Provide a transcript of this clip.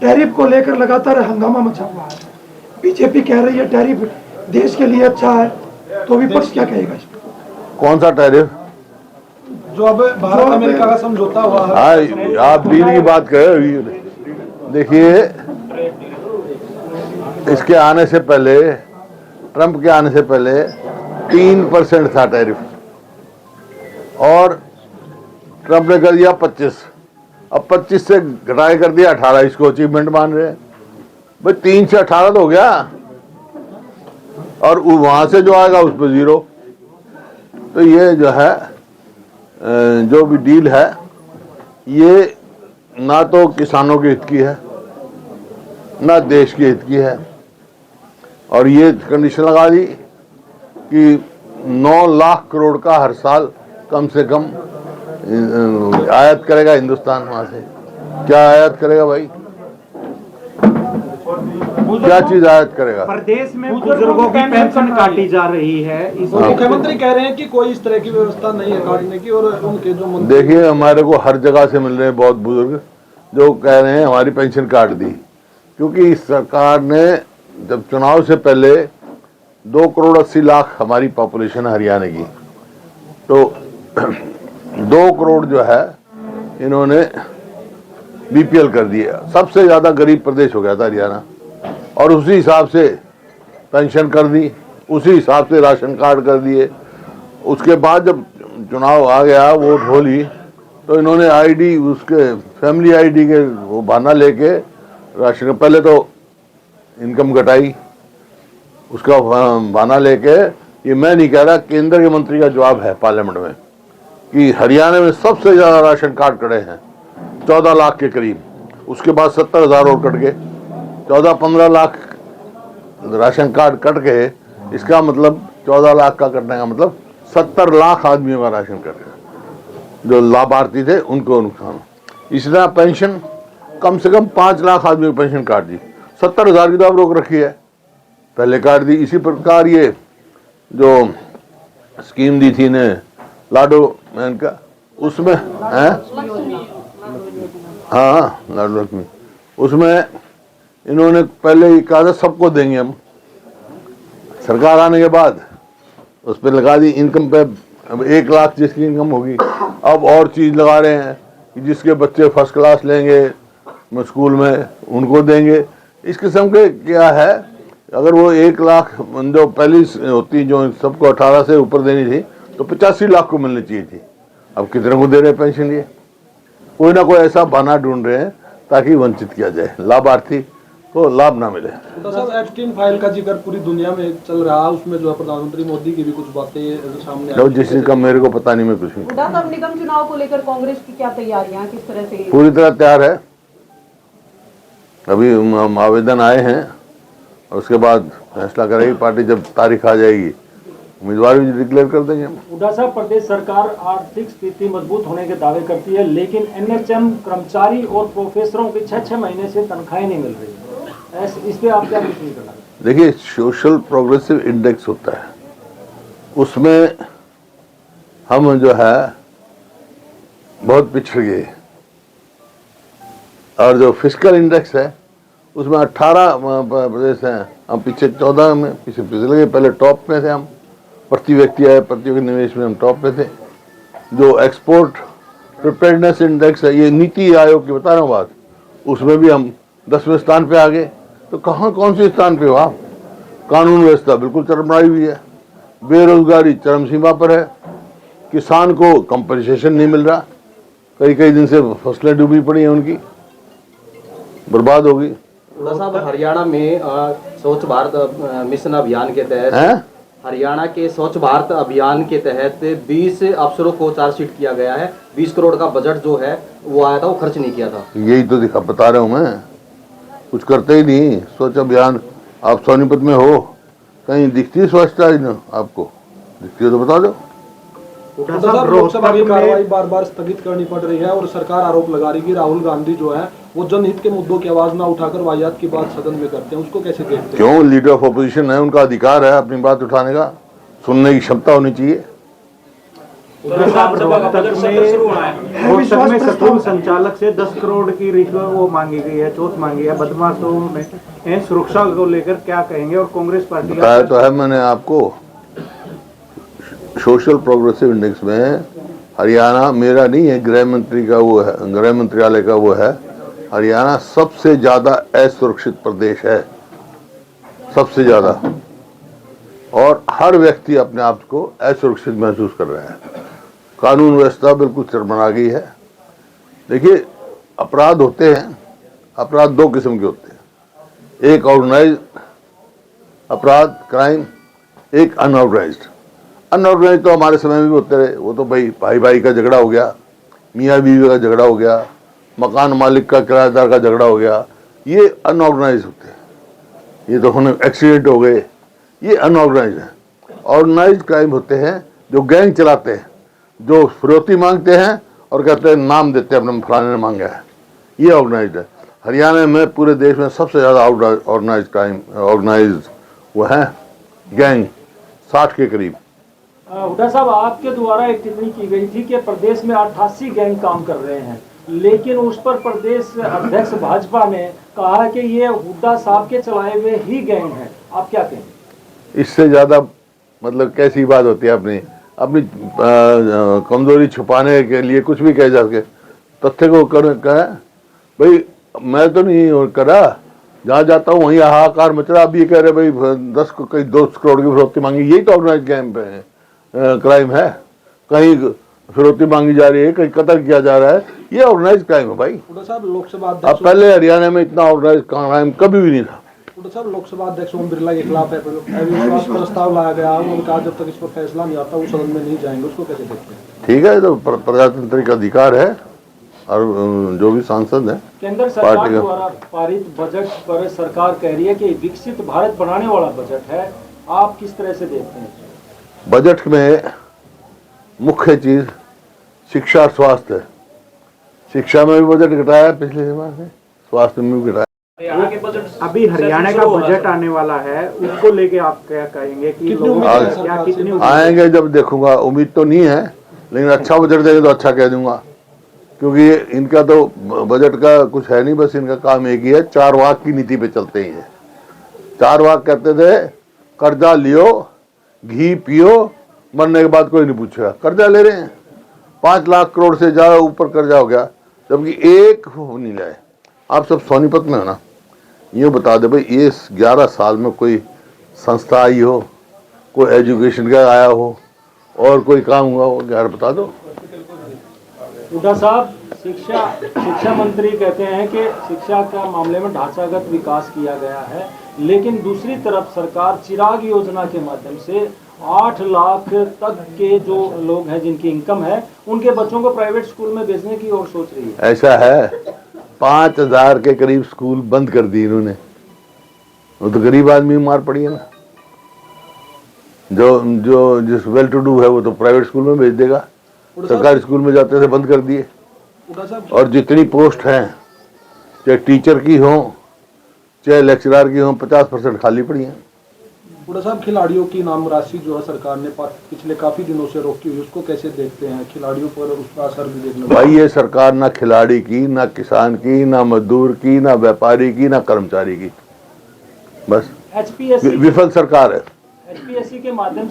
Tariff को लेकर लगातार हंगामा मचा हुआ है। बीजेपी कह रही है टैरिफ देश के लिए अच्छा है, तो विपक्ष क्या कहेगा इस पर? कौन सा टैरिफ? जो अब भारत अमेरिका का समझौता हुआ है। हाँ, आप डील की बात कर रहे हो। देखिए, इसके आने से पहले, ट्रंप के आने से पहले 3% था टैरिफ, और ट्रंप ने कर दिया 25। अब 25 से घटाए कर दिया 18। इसको अचीवमेंट मान रहे हैं भाई। 3 से 18 तो हो गया, और वहां से जो आएगा उस पर 0। तो ये जो है, जो भी डील है, ये ना तो किसानों के हित की है, ना देश के हित की है। और ये कंडीशन लगा दी कि 9 लाख करोड़ का हर साल कम से कम आयात करेगा हिंदुस्तान। वहां से क्या आयात करेगा भाई? क्या चीज आयात करेगा? प्रदेश में बुजुर्गों की पेंशन काटी जा रही है। मुख्यमंत्री कह रहे हैं कि कोई इस तरह की व्यवस्था नहीं है काटने की, और उनके जो देखिए, हमारे को हर जगह से मिल रहे हैं बहुत बुजुर्ग जो कह रहे हैं हमारी पेंशन काट दी। क्योंकि इस सरकार ने जब चुनाव से पहले 2 करोड़ 80 लाख हमारी पॉपुलेशन हरियाणा की, तो 2 करोड़ जो है इन्होंने बीपीएल कर दिया। सबसे ज्यादा गरीब प्रदेश हो गया था हरियाणा, और उसी हिसाब से पेंशन कर दी, उसी हिसाब से राशन कार्ड कर दिए। उसके बाद जब चुनाव आ गया, वोट हो ली, तो इन्होंने आईडी, उसके फैमिली आईडी के वो बहाना लेके राशन, पहले तो इनकम घटाई, उसका बहाना लेके। ये मैं नहीं कह रहा, केंद्र के मंत्री का जवाब है पार्लियामेंट में कि हरियाणा में सबसे ज्यादा राशन कार्ड कटे हैं, 14 लाख के करीब। उसके बाद 70,000 और कट गए, 14-15 लाख राशन कार्ड कट गए। इसका मतलब 14 लाख का कटने का मतलब 70 लाख आदमियों का राशन कट गया, जो लाभार्थी थे उनको नुकसान। इसी तरह पेंशन, कम से कम 5 लाख आदमी की पेंशन काट दी। 70,000 की तो आप रोक रखी है, पहले काट दी। इसी प्रकार ये जो स्कीम दी थी ने लाडो मैन का, उसमें है, हाँ लाडो लक्ष्मी, उसमें इन्होंने पहले ही कहा था सबको देंगे हम। सरकार आने के बाद उस पर लगा दी इनकम पे, अब 1 लाख जिसकी इनकम होगी। अब और चीज लगा रहे हैं कि जिसके बच्चे फर्स्ट क्लास लेंगे स्कूल में उनको देंगे। इस किस्म के क्या है, अगर वो 1 लाख जो पहली होती, जो सबको 18 से ऊपर देनी थी, तो 85 लाख को मिलनी चाहिए थी। अब कितने को दे रहे हैं पेंशन? ये कोई ना कोई ऐसा बहाना ढूंढ रहे हैं ताकि वंचित किया जाए, लाभार्थी को लाभ ना मिले। एप्स्टीन फाइल का जिक्र पूरी दुनिया में चल रहा है, उसमें जो है प्रधानमंत्री मोदी की भी कुछ बातें सामने आई। जिस चीज का मेरे को पता नहीं, मैं कुछ नहीं। अब निगम चुनाव को लेकर कांग्रेस की क्या तैयारियां, किस तरह से? पूरी तरह तैयार है। अभी आवेदन आए हैं, और उसके बाद फैसला करेगी पार्टी। जब तारीख आ जाएगी, उम्मीदवार भी डिक्लेयर कर देंगे। हुड्डा साहब, प्रदेश सरकार आर्थिक स्थिति मजबूत होने के दावे करती है, लेकिन एनएचएम कर्मचारी और प्रोफेसरों की 6-6 महीने से तनख्वाहें नहीं मिल रही है। इस पे आप क्या टिप्पणी करना? देखिए, सोशल प्रोग्रेसिव इंडेक्स होता है, उसमें हम जो है बहुत पिछड़ गए। और जो फिस्कल इंडेक्स है उसमें 18 प्रदेश हैं, हम पीछे 14 में पीछे पिछले गए। पहले टॉप पे थे हम, प्रति व्यक्ति आय प्रति व्यक्ति निवेश में हम टॉप पे थे। जो एक्सपोर्ट प्रिपेयर्डनेस इंडेक्स है, ये नीति आयोग की बता रहा हूँ बात, उसमें भी हम 10वें स्थान पे आ गए। तो कहाँ कौन से स्थान पे हो आप? कानून व्यवस्था बिल्कुल चरमराई हुई है, बेरोजगारी चरम सीमा पर है, किसान को कंपनसेशन नहीं मिल रहा, कई दिन से फसलें डूबी पड़ी हैं, उनकी बर्बाद होगी। साहब, हरियाणा में स्वच्छ भारत मिशन अभियान के तहत हरियाणा के स्वच्छ भारत अभियान के तहत 20 अफसरों को चार्जशीट किया गया है। 20 करोड़ का बजट जो है वो आया था, वो खर्च नहीं किया था। यही तो दिखा बता रहा हूँ मैं, कुछ करते ही नहीं। स्वच्छ अभियान, आप सोनीपत में हो, कहीं दिखती स्वच्छता? आपको दिखती है तो बता दो। लोकसभा की कार्रवाई बार बार स्थगित करनी पड़ रही है, और सरकार आरोप लगा रही है कि राहुल गांधी जो है वो जनहित के मुद्दों की आवाज ना उठाकर वाहियात की बात सदन में करते हैं। उसको कैसे देखते हैं? क्यों? लीडर ऑफ अपोजिशन है, उनका अधिकार है अपनी बात उठाने का, सुनने की क्षमता होनी चाहिए। रोहतक में स्कूल संचालक से 10 करोड़ की रिश्वत वो मांगी गई है, चोट मांगी है बदमाशों में। सुरक्षा को लेकर क्या कहेंगे? और कांग्रेस पार्टी बताया तो है मैंने आपको, सोशल प्रोग्रेसिव इंडेक्स में हरियाणा मेरा नहीं है, गृह मंत्री का वो है, गृह मंत्रालय का वो है। हरियाणा सबसे ज्यादा असुरक्षित प्रदेश है, सबसे ज्यादा, और हर व्यक्ति अपने आप को असुरक्षित महसूस कर रहा है। कानून व्यवस्था बिल्कुल चरमरा गई है। देखिए, अपराध होते हैं, अपराध दो किस्म के होते हैं, एक ऑर्गेनाइज अपराध क्राइम, एक अनऑर्गेनाइज्ड। अनऑर्गेनाइज तो हमारे समय में भी होते रहे, वो तो भाई भाई भाई का झगड़ा हो गया, मियाँ बीवी का झगड़ा हो गया, मकान मालिक का किराएदार का झगड़ा हो गया, ये अनऑर्गेनाइज होते हैं। ये तो होने एक्सीडेंट हो गए, ये अनऑर्गेनाइज है। ऑर्गेनाइज क्राइम होते हैं जो गैंग चलाते हैं, जो फिरौती मांगते हैं और कहते हैं नाम देते हैं अपने फलाने ने मांगा है, ये ऑर्गेनाइज है। हरियाणा में पूरे देश में सबसे ज़्यादा ऑर्गेनाइज क्राइम, ऑर्गेनाइज वो है गैंग, 60 के करीब। हुड्डा साहब, आपके द्वारा एक टिप्पणी की गई थी कि प्रदेश में 88 गैंग काम कर रहे हैं, लेकिन उस पर प्रदेश अध्यक्ष भाजपा ने कहा कि ये हुड्डा साहब के चलाए हुए ही गैंग है। आप क्या कहें? इससे ज्यादा मतलब कैसी बात होती है? अपनी अपनी कमजोरी छुपाने के लिए कुछ भी कह जाके तथ्य को कहे भाई, मैं तो नहीं करा, जहाँ जाता हूँ वहीं हाहाकार मच रहा। अब ये कह रहे भाई 10 करोड़ की फिरौती मांगी, यही तो ऑर्गेनाइज क्राइम है। कहीं फिरौती मांगी जा रही है, कहीं कत्ल किया जा रहा है, ये ऑर्गेनाइज क्राइम है भाई। लोकसभा अब पहले हरियाणा में इतना ऑर्गेनाइज क्राइम कभी भी नहीं था। लोकसभा अध्यक्ष ओम बिरला के खिलाफ अविश्वास प्रस्ताव लाया गया, उन्होंने कहा जब तक इस पर फैसला नहीं आता वो सदन में नहीं जाएंगे, उसको कैसे देखते हैं? ठीक है, तो प्रजातांत्रिक अधिकार है, और जो भी सांसद है। केंद्र सरकार द्वारा पारित बजट पर सरकार कह रही है कि विकसित भारत बनाने वाला बजट है, आप किस तरह से देखते हैं? बजट में मुख्य चीज शिक्षा और स्वास्थ्य है। शिक्षा में भी बजट घटाया पिछले बार से, स्वास्थ्य में भी घटाया। अभी हरियाणा का बजट आने वाला है, उसको लेके आप क्या कहेंगे कि कितनी आएंगे? जब देखूंगा, उम्मीद तो नहीं है, लेकिन अच्छा बजट देंगे तो अच्छा कह दूंगा, क्योंकि इनका तो बजट का कुछ है नहीं, बस इनका काम एक ही है, 4 वाक की नीति पे चलते ही है। 4 वाक कहते थे, कर्जा लियो, घी पियो, मरने के बाद कोई नहीं पूछेगा। कर्जा ले रहे हैं, 5 लाख करोड़ से ज्यादा ऊपर कर्जा हो गया, जबकि एक नहीं लाए। आप सब सोनीपत में हो ना, ये बता दे भाई, ये 11 साल में कोई संस्था आई हो, कोई एजुकेशन का आया हो, और कोई काम हुआ हो, यार बता दो। हुड्डा साहब, शिक्षा मंत्री कहते हैं कि शिक्षा का मामले में ढांचागत विकास किया गया है, लेकिन दूसरी तरफ सरकार चिराग योजना के माध्यम से 8 लाख तक के जो लोग हैं जिनकी इनकम है, उनके बच्चों को प्राइवेट स्कूल में भेजने की ओर सोच रही है। ऐसा है, 5000 के करीब स्कूल बंद कर दिए इन्होंने। वो तो गरीब आदमी मार पड़ी है ना, जो जिस वेल टू डू है वो तो प्राइवेट स्कूल में भेज देगा, सरकारी स्कूल में जाते थे बंद कर दिए। और जितनी पोस्ट हैं, चाहे टीचर की हो चाहे लेक्चरर की हो, 50% खाली पड़ी हैं। हुड्डा साहब, खिलाड़ियों की नाम राशि जो है सरकार ने पिछले काफी दिनों से रोकी हुई, उसको कैसे देखते हैं? खिलाड़ियों पर उसका असर भी देखने भाई, ये सरकार ना खिलाड़ी की, ना किसान की, ना मजदूर की, ना व्यापारी की, ना कर्मचारी की, बस विफल सरकार है। HPSC के माध्यम